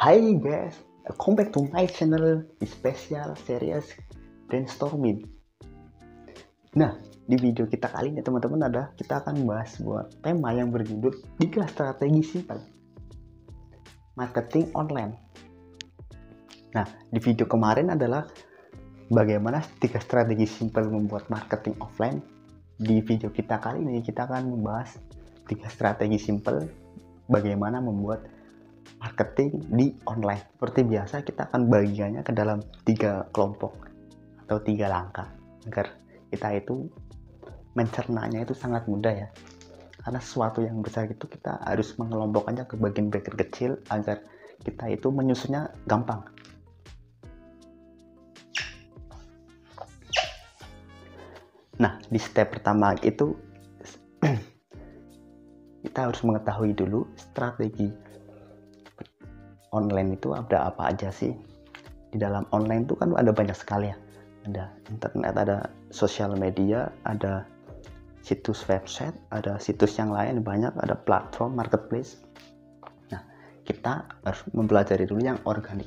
Hai guys, welcome back to my channel di special series brainstorming. Nah, di video kita kali ini teman-teman kita akan membahas sebuah tema yang berjudul 3 strategi simpel marketing online. Nah, di video kemarin adalah bagaimana 3 strategi simpel membuat marketing offline. Di video kita kali ini kita akan membahas 3 strategi simpel bagaimana membuat marketing di online. Seperti biasa kita akan bagiannya ke dalam 3 kelompok atau 3 langkah agar kita itu mencernanya itu sangat mudah ya. Karena sesuatu yang besar itu kita harus mengelompokkannya ke bagian-bagian kecil agar kita itu menyusunnya gampang. Nah, di step pertama itu kita harus mengetahui dulu strategi online itu ada apa aja sih. Di dalam online itu kan ada banyak sekali ya, ada internet, ada sosial media, ada situs website, ada situs yang lain banyak, ada platform marketplace. Nah, kita harus mempelajari dulu yang organik.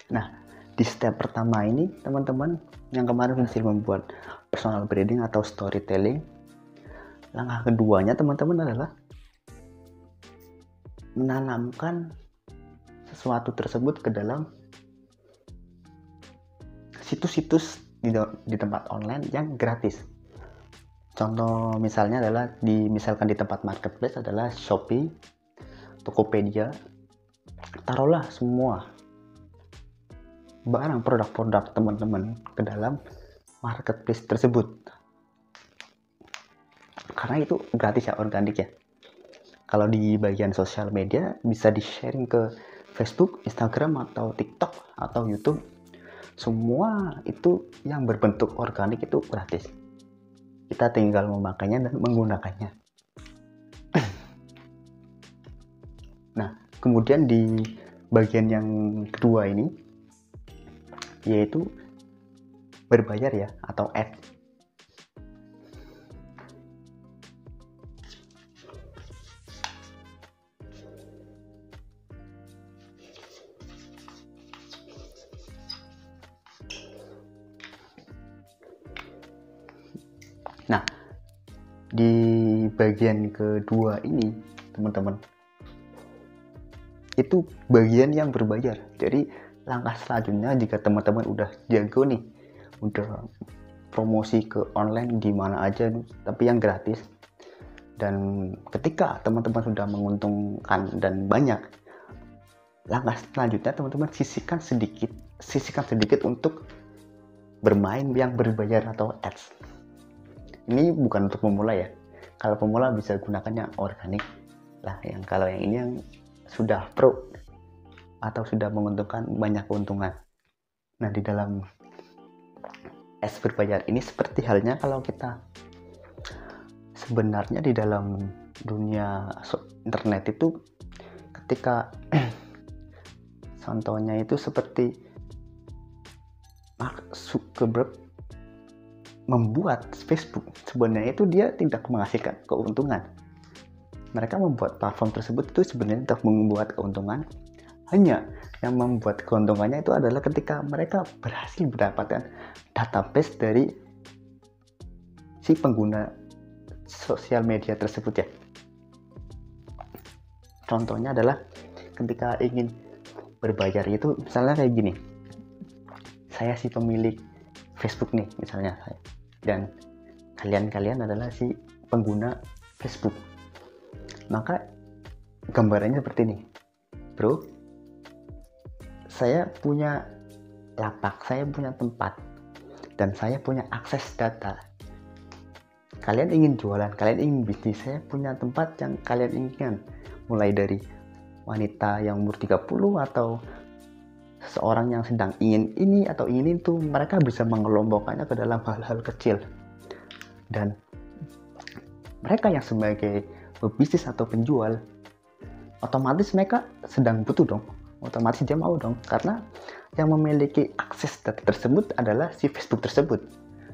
Nah, di step pertama ini teman-teman yang kemarin berhasil membuat personal branding atau storytelling, langkah keduanya teman-teman adalah menanamkan sesuatu tersebut ke dalam situs-situs di tempat online yang gratis. Contoh misalnya adalah misalkan di tempat marketplace adalah Shopee, Tokopedia. Taruhlah semua barang produk-produk teman-teman ke dalam marketplace tersebut, karena itu gratis ya, organik ya. Kalau di bagian sosial media bisa di sharing ke Facebook, Instagram, atau TikTok, atau YouTube. Semua itu yang berbentuk organik itu gratis, kita tinggal memakainya dan menggunakannya. Nah, kemudian di bagian yang kedua ini yaitu berbayar ya, atau ad. Nah, di bagian kedua ini teman-teman itu bagian yang berbayar. Jadi langkah selanjutnya jika teman-teman udah jago nih, udah promosi ke online di mana aja tapi yang gratis, dan ketika teman-teman sudah menguntungkan dan banyak, langkah selanjutnya teman-teman sisihkan sedikit untuk bermain yang berbayar atau ads. Ini bukan untuk pemula ya. Kalau pemula bisa gunakan yang organik lah, kalau yang ini yang sudah pro atau sudah menguntungkan banyak keuntungan. Nah, di dalam ads berbayar ini seperti halnya kalau kita sebenarnya di dalam dunia internet itu, ketika contohnya itu seperti Mark Zuckerberg membuat Facebook, sebenarnya itu dia tidak menghasilkan keuntungan. Mereka membuat platform tersebut itu sebenarnya untuk membuat keuntungan. Hanya yang membuat keuntungannya itu adalah ketika mereka berhasil mendapatkan database dari si pengguna sosial media tersebut ya. Contohnya adalah ketika ingin berbayar itu misalnya kayak gini. Saya si pemilik Facebook nih misalnya, dan kalian adalah si pengguna Facebook. Maka gambarannya seperti ini. Bro, saya punya lapak, saya punya tempat, dan saya punya akses data. Kalian ingin jualan, kalian ingin bisnis, saya punya tempat yang kalian inginkan. Mulai dari wanita yang umur 30 atau seseorang yang sedang ingin ini atau ingin itu, mereka bisa mengelompokkannya ke dalam hal-hal kecil. Dan mereka yang sebagai pebisnis atau penjual, otomatis mereka sedang butuh dong. Otomatis dia mau dong, karena yang memiliki akses data tersebut adalah si Facebook tersebut.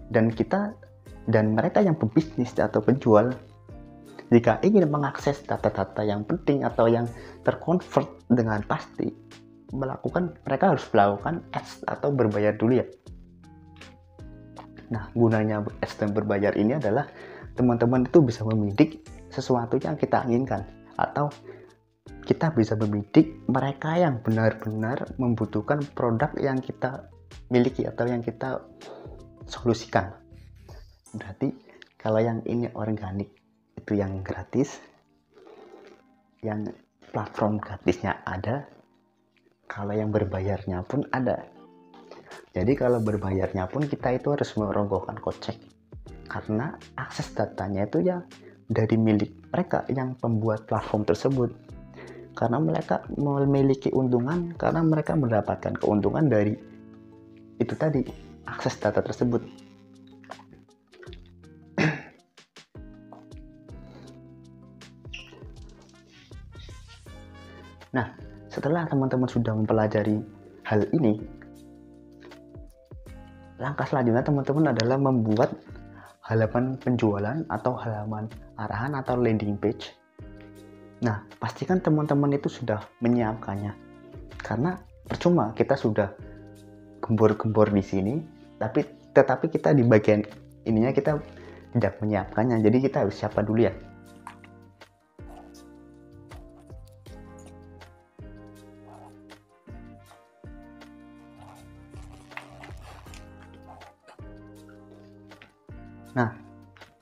Dan mereka yang pebisnis atau penjual, jika ingin mengakses data-data yang penting atau yang terkonvert dengan pasti, mereka harus melakukan ads atau berbayar dulu ya. Nah, gunanya ads dan berbayar ini adalah teman-teman itu bisa membidik sesuatu yang kita inginkan, atau kita bisa membidik mereka yang benar-benar membutuhkan produk yang kita miliki atau yang kita solusikan. Berarti kalau yang ini organik itu yang gratis, yang platform gratisnya ada, kalau yang berbayarnya pun ada. Jadi kalau berbayarnya pun kita itu harus merogohkan kocek, karena akses datanya itu ya dari milik mereka yang pembuat platform tersebut. Karena mereka memiliki untungan, karena mereka mendapatkan keuntungan dari itu tadi, akses data tersebut. Nah, setelah teman-teman sudah mempelajari hal ini, langkah selanjutnya teman-teman adalah membuat halaman penjualan atau halaman arahan atau landing page. Nah, pastikan teman-teman itu sudah menyiapkannya, karena percuma kita sudah gembor-gembor di sini, tetapi kita di bagian ininya kita tidak menyiapkannya. Jadi kita harus siapkan dulu ya. Nah,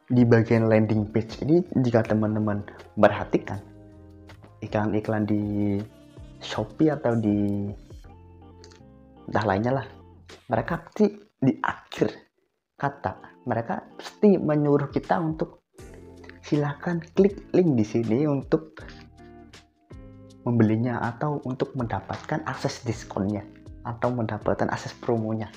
di bagian landing page ini, jika teman-teman perhatikan iklan-iklan di Shopee atau di entah lainnya lah, mereka pasti di akhir kata mereka pasti menyuruh kita untuk silakan klik link di sini untuk membelinya atau untuk mendapatkan akses diskonnya atau mendapatkan akses promonya.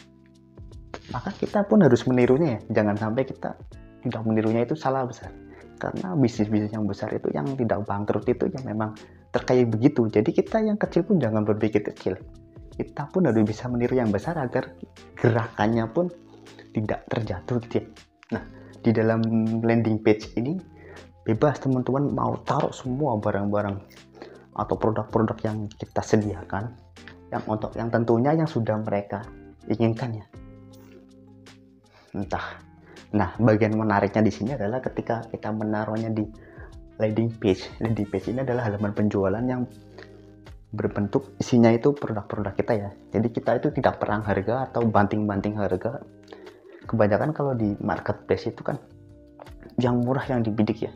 Maka kita pun harus menirunya ya. Jangan sampai kita tidak menirunya, itu salah besar. Karena bisnis-bisnis yang besar itu, yang tidak bangkrut itu yang memang terkait begitu. Jadi kita yang kecil pun jangan berpikir kecil. Kita pun harus bisa meniru yang besar agar gerakannya pun tidak terjatuh gitu ya. Nah, di dalam landing page ini bebas teman-teman mau taruh semua barang-barang atau produk-produk yang kita sediakan, yang tentunya yang sudah mereka inginkan ya. Entah. Nah, bagian menariknya di sini adalah ketika kita menaruhnya di landing page. Landing page ini adalah halaman penjualan yang berbentuk isinya itu produk-produk kita ya. Jadi kita itu tidak perang harga atau banting-banting harga. Kebanyakan kalau di marketplace itu kan yang murah yang dibidik ya.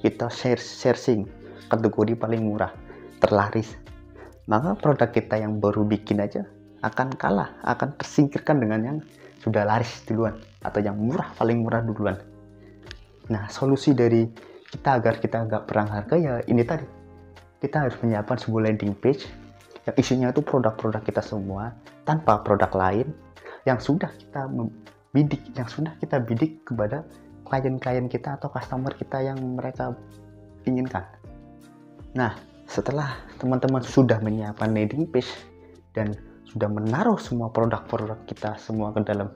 Kita sharing kategori paling murah, terlaris. Maka produk kita yang baru bikin aja akan kalah, akan tersingkirkan dengan yang sudah laris duluan atau yang paling murah duluan. Nah, solusi dari kita agar kita nggak perang harga ya ini tadi, kita harus menyiapkan sebuah landing page yang isinya itu produk-produk kita semua tanpa produk lain yang sudah kita bidik kepada klien-klien kita atau customer kita yang mereka inginkan. Nah, setelah teman-teman sudah menyiapkan landing page dan sudah menaruh semua produk-produk kita semua ke dalam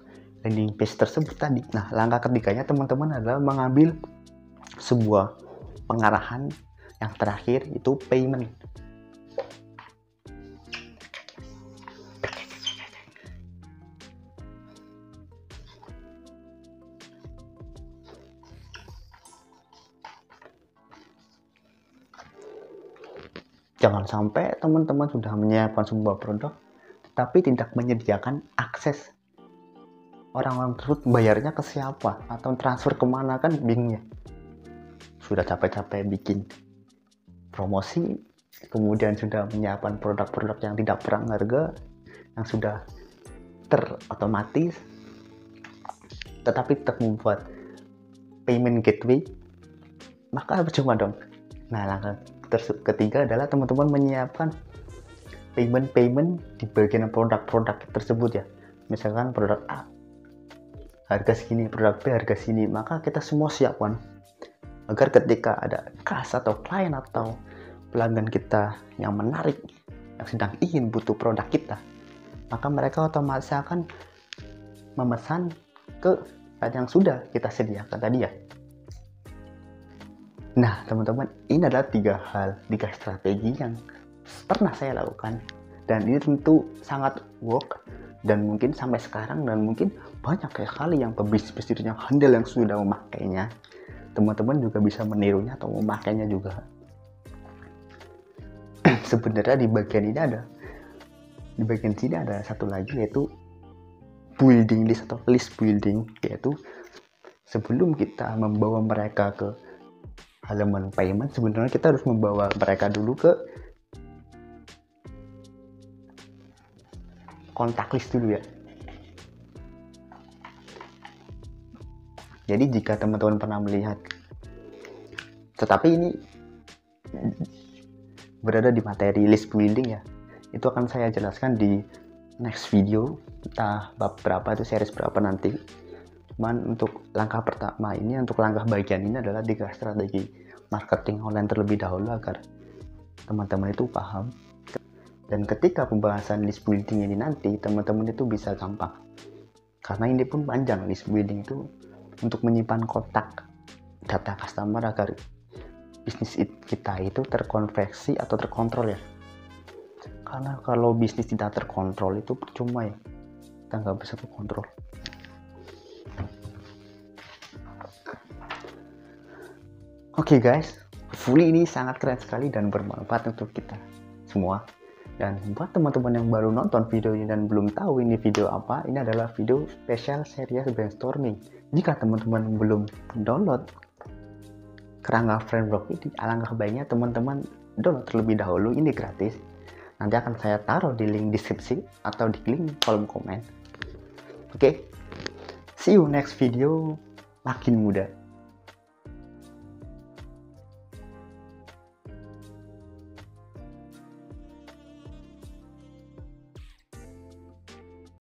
landing page tersebut tadi. Nah, langkah ketiganya teman-teman adalah mengambil sebuah pengarahan yang terakhir, itu payment. Jangan sampai teman-teman sudah menyiapkan sebuah produk tapi tidak menyediakan akses orang-orang tersebut bayarnya ke siapa atau transfer kemana, kan bingung ya. Sudah capek-capek bikin promosi, kemudian sudah menyiapkan produk-produk yang tidak perang harga, yang sudah terotomatis, tetapi tetap membuat payment gateway, maka percuma dong. Nah, langkah ketiga adalah teman-teman menyiapkan payment di bagian produk-produk tersebut ya. Misalkan produk A harga segini, produk B harga segini, maka kita semua siapkan agar ketika ada kas atau klien atau pelanggan kita yang menarik, yang sedang ingin butuh produk kita, maka mereka otomatis akan memesan ke yang sudah kita sediakan tadi ya. Nah teman-teman, ini adalah 3 strategi yang pernah saya lakukan, dan ini tentu sangat work, dan mungkin sampai sekarang, dan mungkin banyak sekali yang pebisnis yang handal yang sudah memakainya. Teman-teman juga bisa menirunya atau memakainya juga. Sebenarnya di bagian sini ada satu lagi, yaitu building list atau list building, yaitu sebelum kita membawa mereka ke halaman payment, sebenarnya kita harus membawa mereka dulu ke kontak list dulu ya. Jadi jika teman-teman pernah melihat, tetapi ini berada di materi list building ya, itu akan saya jelaskan di next video, entah bab berapa itu, series berapa nanti. Cuman untuk langkah pertama ini, untuk langkah bagian ini adalah 3 strategi marketing online terlebih dahulu agar teman-teman itu paham. Dan ketika pembahasan list building ini nanti, teman-teman itu bisa gampang, karena ini pun panjang. List building itu untuk menyimpan kontak data customer agar bisnis kita itu terkonversi atau terkontrol ya. Karena kalau bisnis tidak terkontrol itu percuma ya, kita nggak bisa terkontrol. Oke guys, hopefully ini sangat keren sekali dan bermanfaat untuk kita semua. Dan buat teman-teman yang baru nonton video ini dan belum tahu ini video apa, ini adalah video spesial series brainstorming. Jika teman-teman belum download Kerangka Framework ini, alangkah baiknya teman-teman download terlebih dahulu, ini gratis. Nanti akan saya taruh di link deskripsi atau di link kolom komen. Oke, see you next video, makin mudah.